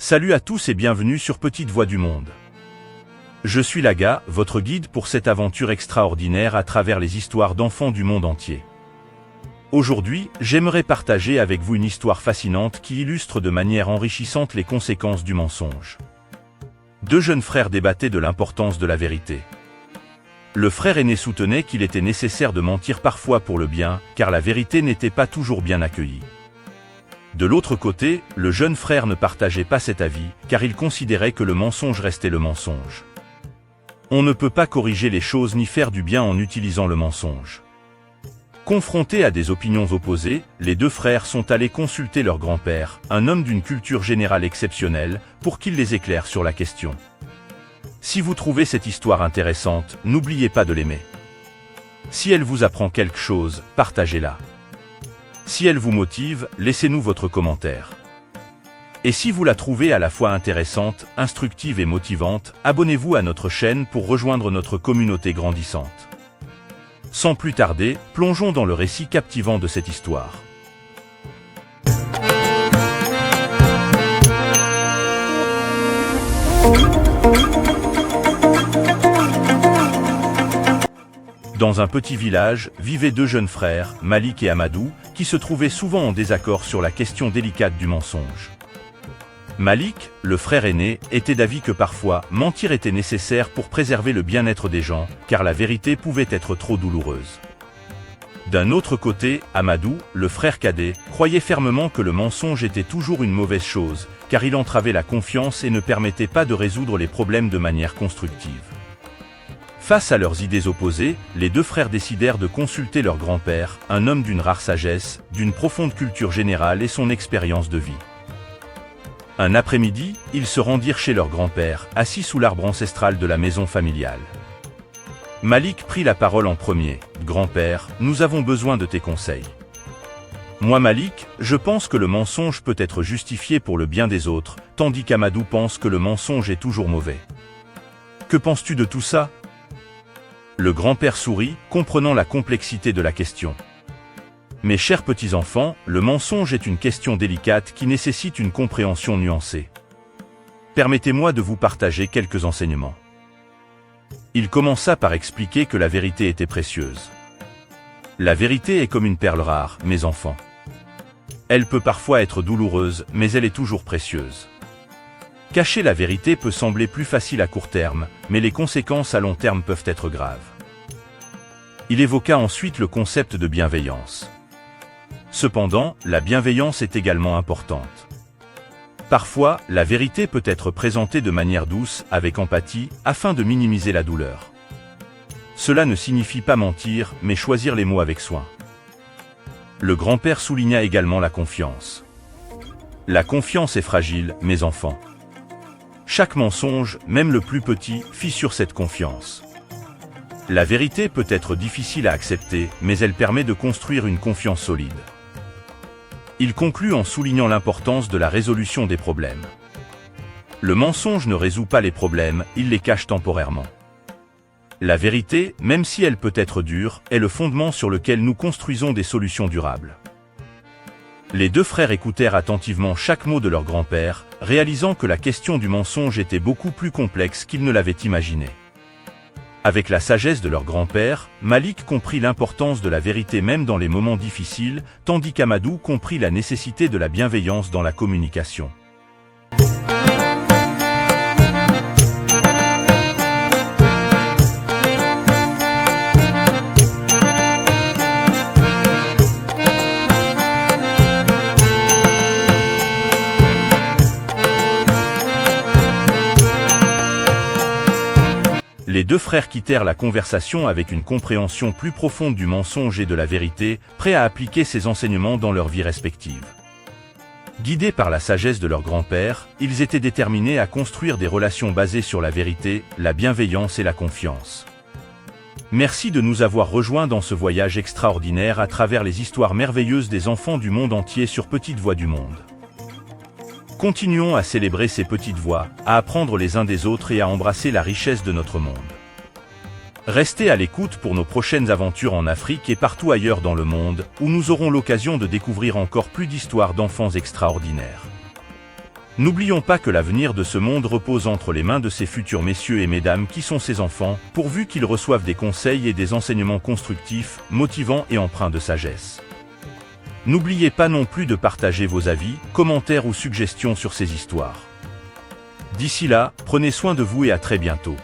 Salut à tous et bienvenue sur Petite Voix du Monde. Je suis Laga, votre guide pour cette aventure extraordinaire à travers les histoires d'enfants du monde entier. Aujourd'hui, j'aimerais partager avec vous une histoire fascinante qui illustre de manière enrichissante les conséquences du mensonge. Deux jeunes frères débattaient de l'importance de la vérité. Le frère aîné soutenait qu'il était nécessaire de mentir parfois pour le bien, car la vérité n'était pas toujours bien accueillie. De l'autre côté, le jeune frère ne partageait pas cet avis, car il considérait que le mensonge restait le mensonge. On ne peut pas corriger les choses ni faire du bien en utilisant le mensonge. Confrontés à des opinions opposées, les deux frères sont allés consulter leur grand-père, un homme d'une culture générale exceptionnelle, pour qu'il les éclaire sur la question. Si vous trouvez cette histoire intéressante, n'oubliez pas de l'aimer. Si elle vous apprend quelque chose, partagez-la. Si elle vous motive, laissez-nous votre commentaire. Et si vous la trouvez à la fois intéressante, instructive et motivante, abonnez-vous à notre chaîne pour rejoindre notre communauté grandissante. Sans plus tarder, plongeons dans le récit captivant de cette histoire. Dans un petit village, vivaient deux jeunes frères, Malik et Amadou, qui se trouvaient souvent en désaccord sur la question délicate du mensonge. Malik, le frère aîné, était d'avis que parfois, mentir était nécessaire pour préserver le bien-être des gens, car la vérité pouvait être trop douloureuse. D'un autre côté, Amadou, le frère cadet, croyait fermement que le mensonge était toujours une mauvaise chose, car il entravait la confiance et ne permettait pas de résoudre les problèmes de manière constructive. Face à leurs idées opposées, les deux frères décidèrent de consulter leur grand-père, un homme d'une rare sagesse, d'une profonde culture générale et son expérience de vie. Un après-midi, ils se rendirent chez leur grand-père, assis sous l'arbre ancestral de la maison familiale. Malik prit la parole en premier. « Grand-père, nous avons besoin de tes conseils. Moi Malik, je pense que le mensonge peut être justifié pour le bien des autres, tandis qu'Amadou pense que le mensonge est toujours mauvais. Que penses-tu de tout ça ?» Le grand-père sourit, comprenant la complexité de la question. Mes chers petits-enfants, le mensonge est une question délicate qui nécessite une compréhension nuancée. Permettez-moi de vous partager quelques enseignements. Il commença par expliquer que la vérité était précieuse. La vérité est comme une perle rare, mes enfants. Elle peut parfois être douloureuse, mais elle est toujours précieuse. Cacher la vérité peut sembler plus facile à court terme, mais les conséquences à long terme peuvent être graves. Il évoqua ensuite le concept de bienveillance. Cependant, la bienveillance est également importante. Parfois, la vérité peut être présentée de manière douce, avec empathie, afin de minimiser la douleur. Cela ne signifie pas mentir, mais choisir les mots avec soin. Le grand-père souligna également la confiance. La confiance est fragile, mes enfants. Chaque mensonge, même le plus petit, fissure cette confiance. La vérité peut être difficile à accepter, mais elle permet de construire une confiance solide. Il conclut en soulignant l'importance de la résolution des problèmes. Le mensonge ne résout pas les problèmes, il les cache temporairement. La vérité, même si elle peut être dure, est le fondement sur lequel nous construisons des solutions durables. Les deux frères écoutèrent attentivement chaque mot de leur grand-père, réalisant que la question du mensonge était beaucoup plus complexe qu'ils ne l'avaient imaginé. Avec la sagesse de leur grand-père, Malik comprit l'importance de la vérité même dans les moments difficiles, tandis qu'Amadou comprit la nécessité de la bienveillance dans la communication. Les deux frères quittèrent la conversation avec une compréhension plus profonde du mensonge et de la vérité, prêts à appliquer ces enseignements dans leur vie respective. Guidés par la sagesse de leur grand-père, ils étaient déterminés à construire des relations basées sur la vérité, la bienveillance et la confiance. Merci de nous avoir rejoints dans ce voyage extraordinaire à travers les histoires merveilleuses des enfants du monde entier sur Petite Voix du Monde. Continuons à célébrer ces petites voix, à apprendre les uns des autres et à embrasser la richesse de notre monde. Restez à l'écoute pour nos prochaines aventures en Afrique et partout ailleurs dans le monde, où nous aurons l'occasion de découvrir encore plus d'histoires d'enfants extraordinaires. N'oublions pas que l'avenir de ce monde repose entre les mains de ces futurs messieurs et mesdames qui sont ses enfants, pourvu qu'ils reçoivent des conseils et des enseignements constructifs, motivants et empreints de sagesse. N'oubliez pas non plus de partager vos avis, commentaires ou suggestions sur ces histoires. D'ici là, prenez soin de vous et à très bientôt.